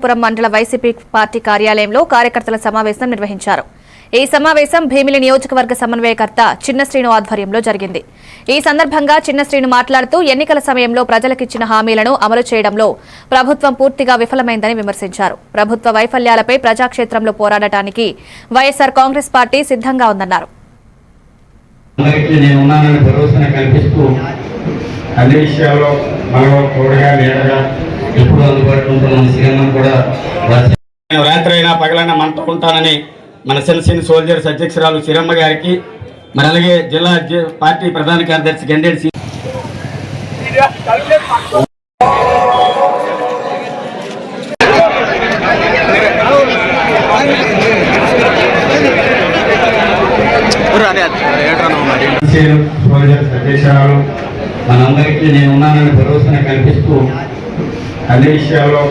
పురం మండల YCP party కార్యాలయంలో కార్యకర్తల సమావేశం నిర్వహించారు. ఈ సమావేశం భీమిలి నియోజకవర్గ సమన్వయకర్త చిన్న శ్రీను ఆధ్వర్యంలో జరిగింది. ఈ సందర్భంగా చిన్న శ్రీను మాట్లాడుతూ ఎన్నికల సమయంలో ప్రజలకిచ్చిన హామీలను అమలు చేయడంలో ప్రభుత్వం పూర్తిగా విఫలమైందని విమర్శించారు. ప్రభుత్వ వైఫల్యాలపై ప్రజాక్షేత్రంలో పోరాడటానికి వైఎస్ఆర్ కాంగ్రెస్ పార్టీ సిద్ధంగా ఉందన్నారు. రాత్రైనా పగలైనా మనతో ఉంటానని మన సెల్సీని సోల్జర్స్ అధ్యక్షురాలు చిరమ్మ గారికి, మరి అలాగే జిల్లా పార్టీ ప్రధాన కార్యదర్శి గండేడి సోల్జర్స్ అధ్యక్షురాలు మనందరికీ నేను ఉన్నానని భరోసా కల్పిస్తూ అన్ని విషయాల్లో